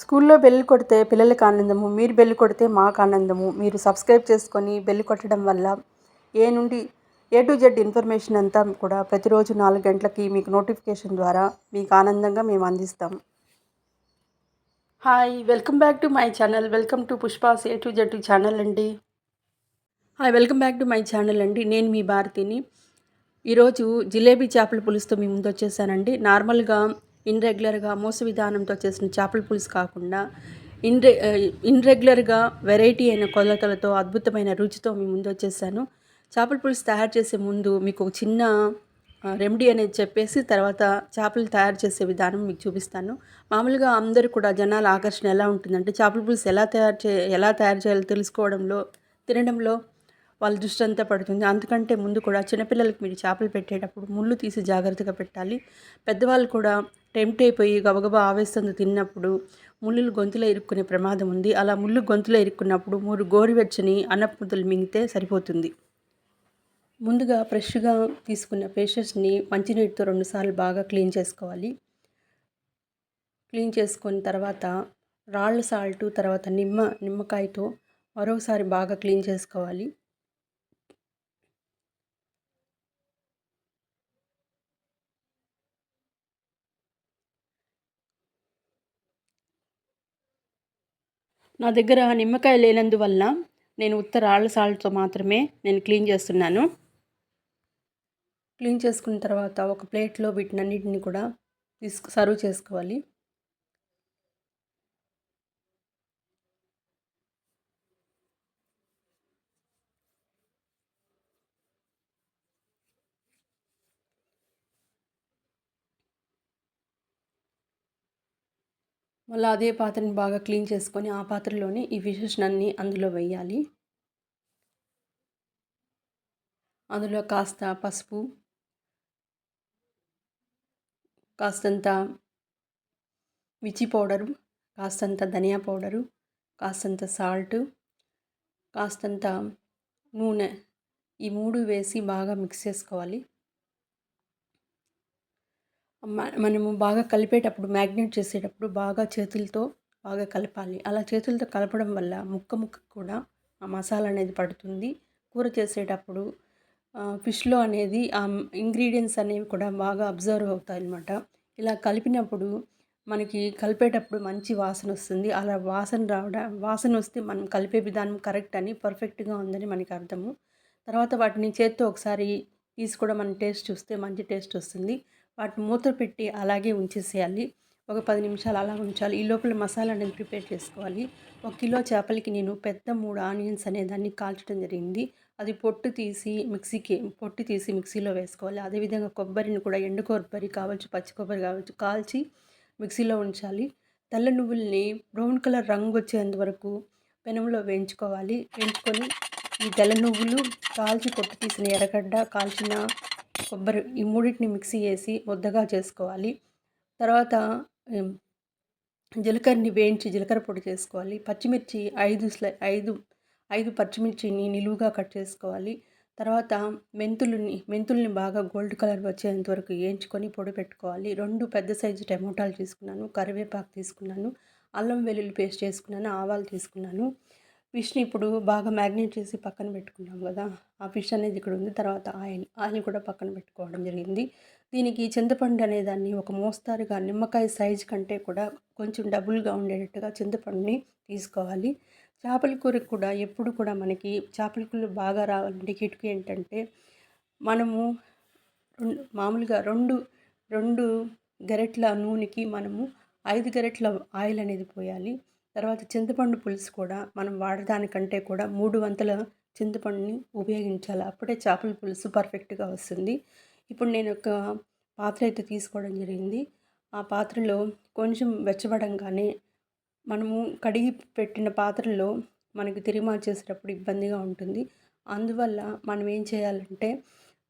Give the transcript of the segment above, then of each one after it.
స్కూల్లో బెల్ కొడితే పిల్లలకి ఆనందము, మీరు బెల్ కొడితే మాకు ఆనందము. మీరు సబ్స్క్రైబ్ చేసుకొని బెల్ కొట్టడం వల్ల ఏ నుండి ఏ టు జెడ్ ఇన్ఫర్మేషన్ అంతా కూడా ప్రతిరోజు 4 గంటలకి మీకు నోటిఫికేషన్ ద్వారా మీకు ఆనందంగా మేము అందిస్తాం. Hi, welcome back to my channel. Welcome to Pushpa's A to Z channel అండి. Welcome back to my channel అండి. నేను మీ భారతిని. ఈరోజు జిలేబీ చేపల పులుసుతో మీ ముందు వచ్చేసానండి. నార్మల్గా ఇన్రెగ్యులర్గా మోస విధానంతో చేసిన చేపల పులుసు కాకుండా ఇన్రెగ్యులర్గా వెరైటీ అయిన కొలతలతో అద్భుతమైన రుచితో మీ ముందు వచ్చేసాను. చేపల పులుసు తయారు చేసే ముందు మీకు ఒక చిన్న రెమెడీ అనేది చెప్పేసి తర్వాత చేపలు తయారు చేసే విధానం మీకు చూపిస్తాను. మామూలుగా అందరూ కూడా జనాల ఆకర్షణ ఎలా ఉంటుందంటే చేపల పులుసు ఎలా తయారు చేయాలో తెలుసుకోవడంలో, తినడంలో వాళ్ళ దృష్టి అంతా పడుతుంది. అందుకంటే ముందు కూడా చిన్నపిల్లలకి మీరు చేపలు పెట్టేటప్పుడు ముళ్ళు తీసి జాగ్రత్తగా పెట్టాలి. పెద్దవాళ్ళు కూడా టెంప్ట్ అయిపోయి గబగబా ఆవేశంతో తిన్నప్పుడు ముళ్ళులు గొంతులో ఇరుక్కునే ప్రమాదం ఉంది. అలా ముళ్ళు గొంతులో ఇరుక్కున్నప్పుడు 3 గోరువెచ్చని అన్నపు ముద్దలు మింగితే సరిపోతుంది. ముందుగా ఫ్రెష్గా తీసుకున్న పీసెస్ని మంచినీటితో 2 సార్లు బాగా క్లీన్ చేసుకోవాలి. క్లీన్ చేసుకున్న తర్వాత రాళ్ళ సాల్ట్, తర్వాత నిమ్మకాయతో మరోసారి బాగా క్లీన్ చేసుకోవాలి. నా దగ్గర నిమ్మకాయ లేనందువల్ల నేను రాళ్ళ సాల్ట్తో మాత్రమే నేను క్లీన్ చేస్తున్నాను. క్లీన్ చేసుకున్న తర్వాత ఒక ప్లేట్లో వీటినన్నిటిని కూడా సర్వ్ చేసుకోవాలి. మళ్ళీ అదే పాత్రని బాగా క్లీన్ చేసుకొని ఆ పాత్రలోనే ఈ ఫిషెస్‌నన్నీ అందులో వేయాలి. అందులో కాస్త పసుపు, కాస్తంత మిర్చి పౌడరు, కాస్తంత ధనియా పౌడరు, కాస్తంత సాల్టు, కాస్తంత నూనె, ఈ 3 వేసి బాగా మిక్స్ చేసుకోవాలి. మనము బాగా కలిపేటప్పుడు, మ్యాగ్నేట్ చేసేటప్పుడు బాగా చేతులతో బాగా కలపాలి. అలా చేతులతో కలపడం వల్ల ముక్కకు కూడా ఆ మసాలా అనేది పడుతుంది. కూర చేసేటప్పుడు ఫిష్‌లో అనేది ఇంగ్రీడియంట్స్ అనేవి కూడా బాగా అబ్జర్వ్ అవుతాయన్నమాట. ఇలా కలిపినప్పుడు మనకి కలిపేటప్పుడు మంచి వాసన వస్తుంది. అలా వాసన వస్తే మనం కలిపే విధానం కరెక్ట్ అని, పర్ఫెక్ట్గా ఉందని మనకి అర్థము. తర్వాత వాటిని చేత్తో ఒకసారి తీసి కూడా మనం టేస్ట్ చూస్తే మంచి టేస్ట్ వస్తుంది. వాటిని మూత పెట్టి అలాగే ఉంచేసేయాలి. ఒక 10 నిమిషాలు అలా ఉంచాలి. ఈ లోపల మసాలా అనేది ప్రిపేర్ చేసుకోవాలి. 1 కిలో చేపలకి నేను పెద్ద 3 ఆనియన్స్ అనేదాన్ని కాల్చడం జరిగింది. అది పొట్టు తీసి మిక్సీలో వేసుకోవాలి. అదేవిధంగా కొబ్బరిని కూడా ఎండు కొబ్బరి కావచ్చు, పచ్చి కొబ్బరి కావచ్చు కాల్చి మిక్సీలో ఉంచాలి. తెల్ల నువ్వుల్ని బ్రౌన్ కలర్ రంగు వచ్చేంత వరకు పెనంలో వేయించుకోవాలి. వేయించుకొని ఈ తెల్ల నువ్వులు, కాల్చి పొట్టు తీసిన ఎర్రగడ్డ, కాల్చిన కొబ్బరి, ఈ మూడింటిని మిక్సీ వేసి ముద్దగా చేసుకోవాలి. తర్వాత జీలకర్రని వేయించి జీలకర్ర పొడి చేసుకోవాలి. పచ్చిమిర్చి 5 పచ్చిమిర్చిని నిలువుగా కట్ చేసుకోవాలి. తర్వాత మెంతుల్ని బాగా గోల్డ్ కలర్ వచ్చేంత వరకు వేయించుకొని పొడి పెట్టుకోవాలి. 2 పెద్ద సైజు టమోటాలు తీసుకున్నాను, కరివేపాకు తీసుకున్నాను, అల్లం వెల్లుల్లి పేస్ట్ చేసుకున్నాను, ఆవాలు తీసుకున్నాను. ఫిష్ని ఇప్పుడు బాగా మ్యాగ్నేట్ చేసి పక్కన పెట్టుకున్నాం కదా, ఆ ఫిష్ అనేది ఇక్కడ ఉంది. తర్వాత ఆయిల్ కూడా పక్కన పెట్టుకోవడం జరిగింది. దీనికి చింతపండు అనేదాన్ని ఒక మోస్తారుగా నిమ్మకాయ సైజు కంటే కూడా కొంచెం డబుల్గా ఉండేటట్టుగా చింతపండుని తీసుకోవాలి. చేపల కూరకు కూడా ఎప్పుడు కూడా మనకి చేపల కూర బాగా రావాలంటే కిటుకు ఏంటంటే, మనము మామూలుగా రెండు గరిటెల నూనెకి మనము 5 గరిటెల ఆయిల్ అనేది పోయాలి. తర్వాత చింతపండు పులుసు కూడా మనం వాడడానికంటే కూడా 3 వంతుల చింతపండుని ఉపయోగించాలి. అప్పుడే చేపల పులుసు పర్ఫెక్ట్గా వస్తుంది. ఇప్పుడు నేను ఒక పాత్ర అయితే తీసుకోవడం జరిగింది. ఆ పాత్రలో కొంచెం వెచ్చబడంగానే మనము కడిగి పెట్టిన పాత్రలో మనకి తిరిగి మార్చేసేటప్పుడు ఇబ్బందిగా ఉంటుంది. అందువల్ల మనం ఏం చేయాలంటే,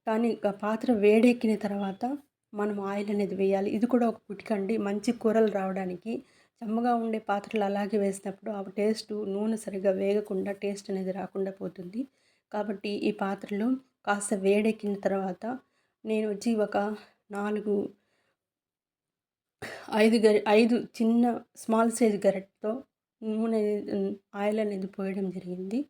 కానీ ఆ పాత్ర వేడెక్కిన తర్వాత మనం ఆయిల్ అనేది వేయాలి. ఇది కూడా ఒక చిట్కా, మంచి కూరలు రావడానికి. చెమ్మగా ఉండే పాత్రలు అలాగే వేసినప్పుడు ఆ టేస్ట్, నూనె సరిగ్గా వేగకుండా టేస్ట్ అనేది రాకుండా పోతుంది. కాబట్టి ఈ పాత్రలో కాస్త వేడెక్కిన తర్వాత నేను వచ్చి ఒక 4 5 చిన్న స్మాల్ సైజ్ గరిటెతో నూనె ఆయిల్ అనేది పోయడం జరిగింది.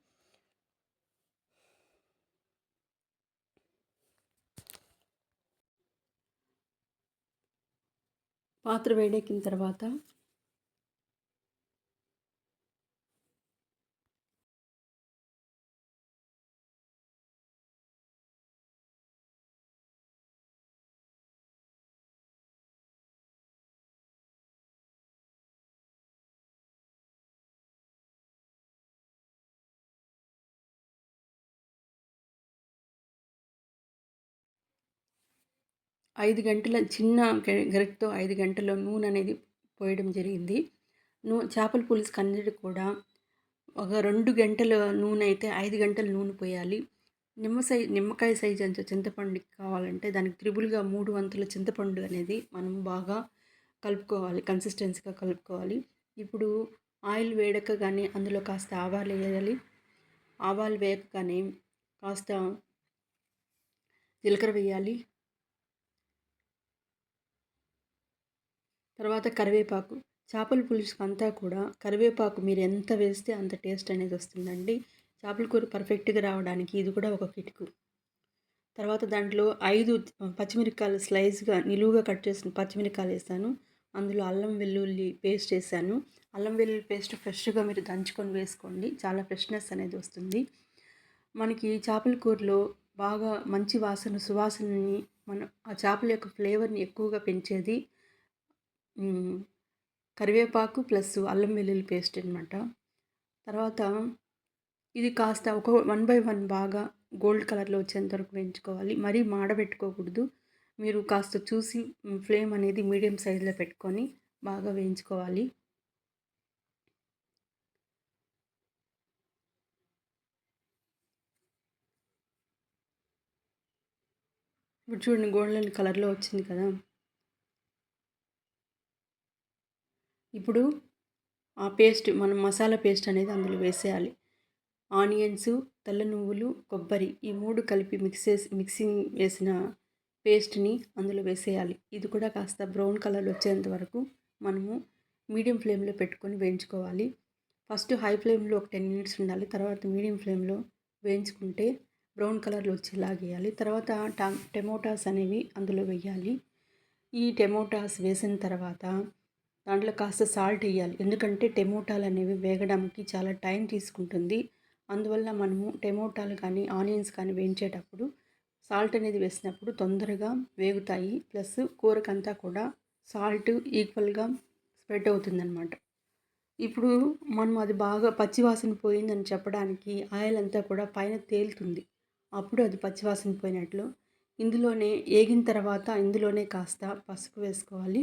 పాత్ర వేడెక్కిన తర్వాత 5 గంటల చిన్న గరిటెతో 5 గంటల నూనె అనేది పోయడం జరిగింది. చేపల పులుసుకి అన్నిటికి కూడా ఒక 2 గంటల నూనె అయితే 5 గంటల నూనె పోయాలి. నిమ్మకాయ సైజ్ అంత చింతపండు కావాలంటే దానికి త్రిబుల్‌గా 3 వంతుల చింతపండు అనేది మనం బాగా కలుపుకోవాలి. కన్సిస్టెన్సీగా కలుపుకోవాలి. ఇప్పుడు ఆయిల్ వేడెక్కగానే అందులో కాస్త ఆవాలు వేయాలి. ఆవాలు వేగగానే కాస్త జీలకర్ర వేయాలి. తర్వాత కరివేపాకు. చేపల పులుసుకి అంతా కూడా కరివేపాకు మీరు ఎంత వేస్తే అంత టేస్ట్ అనేది వస్తుందండి. చేపల కూర పర్ఫెక్ట్‌గా రావడానికి ఇది కూడా ఒక కిటుకు. తర్వాత దాంట్లో 5 పచ్చిమిరపకాయలు స్లైస్‌గా నిలువుగా కట్ చేసిన పచ్చిమిరపకాయలు వేసాను. అందులో అల్లం వెల్లుల్లి పేస్ట్ వేసాను. అల్లం వెల్లుల్లి పేస్ట్ ఫ్రెష్‌గా మీరు దంచుకొని వేసుకోండి. చాలా ఫ్రెష్‌నెస్ అనేది వస్తుంది. మనకి చేపల కూరలో బాగా మంచి సువాసనని ఆ చేపల యొక్క ఫ్లేవర్‌ని ఎక్కువగా పెంచేది కరివేపాకు ప్లస్ అల్లం వెల్లుల్లి పేస్ట్ అనమాట. తర్వాత ఇది కాస్త ఒక 1 బై 1 బాగా గోల్డ్ కలర్‌లో వచ్చేంత వరకు వేయించుకోవాలి. మరీ మాడబెట్టుకోకూడదు. మీరు కాస్త చూసి ఫ్లేమ్ అనేది మీడియం సైజులో పెట్టుకొని బాగా వేయించుకోవాలి. ఇప్పుడు చూడండి గోల్డెన్ కలర్‌లో వచ్చింది కదా! ఇప్పుడు ఆ పేస్ట్ మనం మసాలా పేస్ట్ అనేది అందులో వేసేయాలి. ఆనియన్స్, తెల్ల నువ్వులు, కొబ్బరి ఈ 3 కలిపి మిక్సింగ్ వేసిన పేస్ట్‌ని అందులో వేసేయాలి. ఇది కూడా కాస్త బ్రౌన్ కలర్ వచ్చేంత వరకు మనము మీడియం ఫ్లేమ్‌లో పెట్టుకొని వేయించుకోవాలి. ఫస్ట్ హై ఫ్లేమ్‌లో ఒక 10 మినిట్స్ ఉండాలి. తర్వాత మీడియం ఫ్లేమ్‌లో వేయించుకుంటే బ్రౌన్ కలర్‌లో వచ్చేలాగా వేయాలి. తర్వాత టమోటాస్ అనేవి అందులో వేయాలి. ఈ టమోటాస్ వేసిన తర్వాత దాంట్లో కాస్త సాల్ట్ వేయాలి. ఎందుకంటే టమోటాలు అనేవి వేగడానికి చాలా టైం తీసుకుంటుంది. అందువల్ల మనము టమోటాలు కానీ ఆనియన్స్ కానీ వేయించేటప్పుడు సాల్ట్ అనేది వేసినప్పుడు తొందరగా వేగుతాయి. ప్లస్ కూరకంతా కూడా సాల్ట్ ఈక్వల్గా స్ప్రెడ్ అవుతుందన్నమాట. ఇప్పుడు మనం అది బాగా పచ్చివాసన పోయిందని చెప్పడానికి ఆయిల్ అంతా కూడా పైన తేలుతుంది. అప్పుడు అది పచ్చివాసన పోయినట్లు. ఇందులోనే ఏగిన తర్వాత ఇందులోనే కాస్త పసుపు వేసుకోవాలి.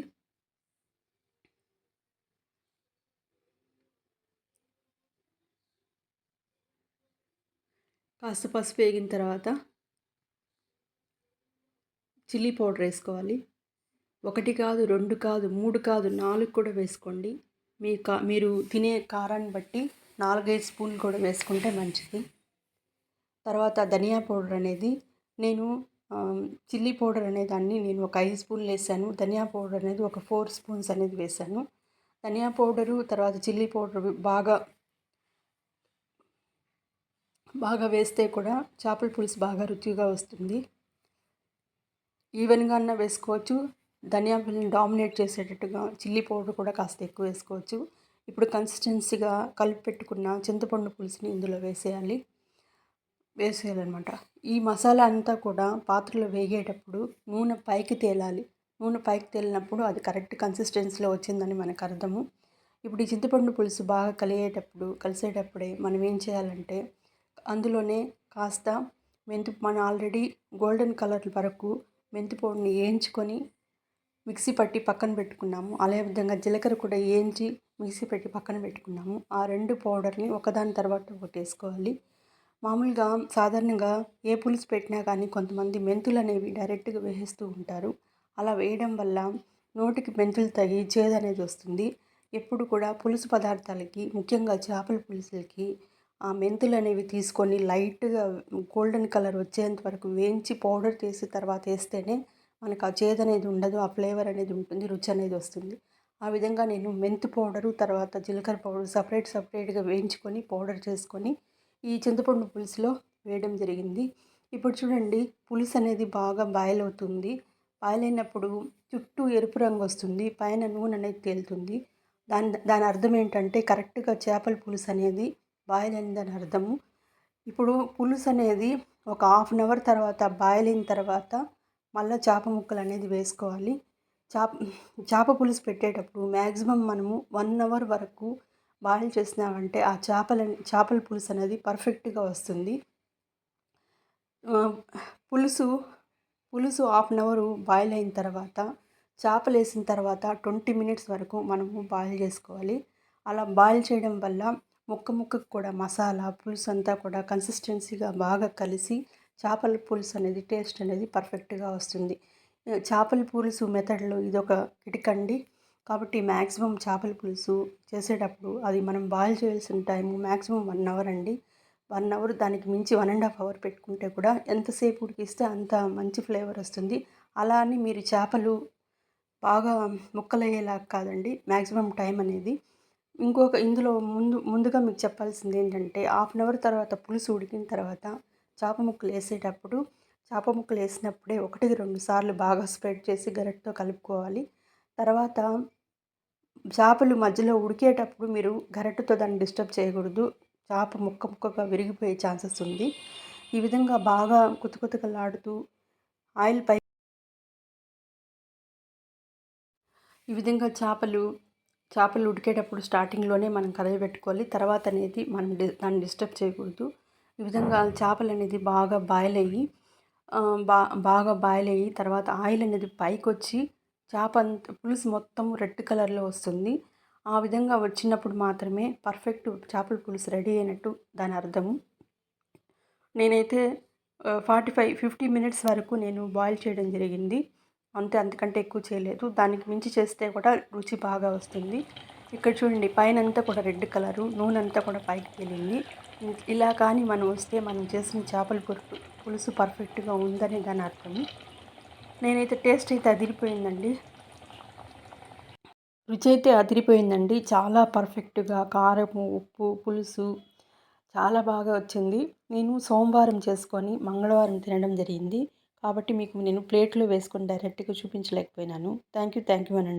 కాస్త పసుపు వేగిన తర్వాత చిల్లీ పౌడర్ వేసుకోవాలి. 1 కాదు, 2 కాదు, 3 కాదు, 4 కూడా వేసుకోండి. మీరు తినే కారాన్ని బట్టి 4, 5 స్పూన్లు కూడా వేసుకుంటే మంచిది. తర్వాత ధనియా పౌడర్ అనేది నేను చిల్లీ పౌడర్ అనేదాన్ని నేను ఒక 5 స్పూన్లు వేసాను. ధనియా పౌడర్ అనేది ఒక 4 స్పూన్స్ అనేది వేసాను. ధనియా పౌడరు తర్వాత చిల్లీ పౌడర్ బాగా వేస్తే కూడా చేపల పులుసు బాగా రుచిగా వస్తుంది. ఈవెన్గా అన్న వేసుకోవచ్చు. ధనియా పౌడర్ని డామినేట్ చేసేటట్టుగా చిల్లీ పౌడర్ కూడా కాస్త ఎక్కువ వేసుకోవచ్చు. ఇప్పుడు కన్సిస్టెన్సీగా కలిపి పెట్టుకున్న చింతపండు పులుసుని ఇందులో వేసేయాలన్నమాట. ఈ మసాలా అంతా కూడా పాత్రలో వేగేటప్పుడు నూనె పైకి తేలాలి. నూనె పైకి తేలినప్పుడు అది కరెక్ట్ కన్సిస్టెన్సీలో వచ్చిందని మనకు అర్థము. ఇప్పుడు ఈ చింతపండు పులుసు బాగా కలిసేటప్పుడే మనం ఏం చేయాలంటే అందులోనే కాస్త మనం ఆల్రెడీ గోల్డెన్ కలర్ వరకు మెంతి పౌడర్ని వేయించుకొని మిక్సీ పట్టి పక్కన పెట్టుకున్నాము. అదే విధంగా జీలకర్ర కూడా వేయించి మిక్సీ పెట్టి పక్కన పెట్టుకున్నాము. ఆ 2 పౌడర్ని ఒకదాని తర్వాత ఒకటి వేసుకోవాలి. మామూలుగా సాధారణంగా ఏ పులుసు పెట్టినా కానీ కొంతమంది మెంతులు అనేవి డైరెక్ట్గా వేసేస్తూ ఉంటారు. అలా వేయడం వల్ల నోటికి మెంతులు తగిలి చేదు అనేది వస్తుంది. ఎప్పుడు కూడా పులుసు పదార్థాలకి ముఖ్యంగా చేపల పులుసులకి ఆ మెంతులు అనేవి తీసుకొని లైట్గా గోల్డెన్ కలర్ వచ్చేంత వరకు వేయించి పౌడర్ చేసి తర్వాత వేస్తేనే మనకు ఆ చేదు అనేది ఉండదు, ఆ ఫ్లేవర్ అనేది ఉంటుంది, రుచి అనేది వస్తుంది. ఆ విధంగా నేను మెంతి పౌడరు, తర్వాత జీలకర్ర పౌడర్ సపరేట్‌గా వేయించుకొని పౌడర్ చేసుకొని ఈ చింతపండు పులుసులో వేయడం జరిగింది. ఇప్పుడు చూడండి పులుసు అనేది బాగా బాయిల్ అవుతుంది. బాయిల్ అయినప్పుడు చుట్టూ ఎరుపు రంగు వస్తుంది. పైన నూనె అనేది తేలుతుంది. దాని అర్థం ఏంటంటే కరెక్ట్‌గా చేపల పులుసు అనేది బాయిల్ అయిందని అర్థము. ఇప్పుడు పులుసు అనేది ఒక హాఫ్ అన్ అవర్ తర్వాత బాయిల్ అయిన తర్వాత మళ్ళా చేప ముక్కలు అనేది వేసుకోవాలి. చాప చేప పులుసు పెట్టేటప్పుడు మ్యాక్సిమం మనము 1 అవర్ వరకు బాయిల్ చేసినామంటే ఆ చేపల పులుసు అనేది పర్ఫెక్ట్‌గా వస్తుంది. ఆహ్, పులుసు పులుసు హాఫ్ అన్ అవరు బాయిల్ అయిన తర్వాత చేపలేసిన తర్వాత 20 మినిట్స్ వరకు మనము బాయిల్ చేసుకోవాలి. అలా బాయిల్ చేయడం వల్ల ముక్కకు కూడా మసాలా, పులుసు అంతా కూడా కన్సిస్టెన్సీగా బాగా కలిసి చేపల పులుసు అనేది టేస్ట్ అనేది పర్ఫెక్ట్‌గా వస్తుంది. చేపల పులుసు మెథడ్‌లో ఇదొక కిటికండి. కాబట్టి మ్యాక్సిమం చేపల పులుసు చేసేటప్పుడు అది మనం బాయిల్ చేయాల్సిన టైము మ్యాక్సిమం 1 అవర్ అండి. 1 అవర్ దానికి మించి 1 ½ అవర్ పెట్టుకుంటే కూడా ఎంతసేపు ఉడికిస్తే అంత మంచి ఫ్లేవర్ వస్తుంది. అలా అని మీరు చేపలు బాగా ముక్కలయ్యేలాగా కాదండి మ్యాక్సిమం టైం అనేది. ఇందులో ముందుగా మీకు చెప్పాల్సింది ఏంటంటే హాఫ్ అన్ అవర్ తర్వాత పులుసు ఉడికిన తర్వాత చేప ముక్కలు వేసేటప్పుడు చేప ముక్కలు వేసినప్పుడే 1, 2 సార్లు బాగా స్ప్రెడ్ చేసి గరిటెతో కలుపుకోవాలి. తర్వాత చేపలు మధ్యలో ఉడికేటప్పుడు మీరు గరిటెతో దాన్ని డిస్టర్బ్ చేయకూడదు. చేప ముక్కగా విరిగిపోయే ఛాన్సెస్ ఉంది. ఈ విధంగా బాగా కుతకుతలాడుతూ ఆయిల్ పై ఈ విధంగా చేపలు ఉడికేటప్పుడు స్టార్టింగ్‌లోనే మనం కదలబెట్టుకోవాలి. తర్వాత అనేది మనం దాన్ని డిస్టర్బ్ చేయకూడదు. ఈ విధంగా చేపలనేది బాగా బాయిల్ అయ్యి బాగా బాయిల్ అయ్యి తర్వాత ఆయిల్ అనేది పైకొచ్చి పులుసు మొత్తం రెడ్ కలర్‌లో వస్తుంది. ఆ విధంగా వచ్చినప్పుడు మాత్రమే పర్ఫెక్ట్ చేపల పులుసు రెడీ అయినట్టు దాని అర్థము. నేనైతే 50 మినిట్స్ వరకు నేను బాయిల్ చేయడం జరిగింది. అంతకంటే ఎక్కువ చేయలేదు. దానికి మించి చేస్తే కూడా రుచి బాగా వస్తుంది. ఇక్కడ చూడండి పైనంతా కూడా రెడ్ కలరు, నూనంతా కూడా పైకి తేలింది. ఇలా కానీ మనం చేసిన చేపల పులుసు పర్ఫెక్ట్‌గా ఉందని దాని అర్థము. నేనైతే టేస్ట్ అయితే అదిరిపోయిందండి. రుచి అయితే అదిరిపోయిందండి. చాలా పర్ఫెక్ట్‌గా కారము, ఉప్పు, పులుసు చాలా బాగా వచ్చింది. నేను సోమవారం చేసుకొని మంగళవారం తినడం జరిగింది. కాబట్టి మీకు నేను ప్లేట్‌లో వేసుకొని డైరెక్ట్‌గా చూపించలేకపోయినాను. థ్యాంక్ యూ అనండి.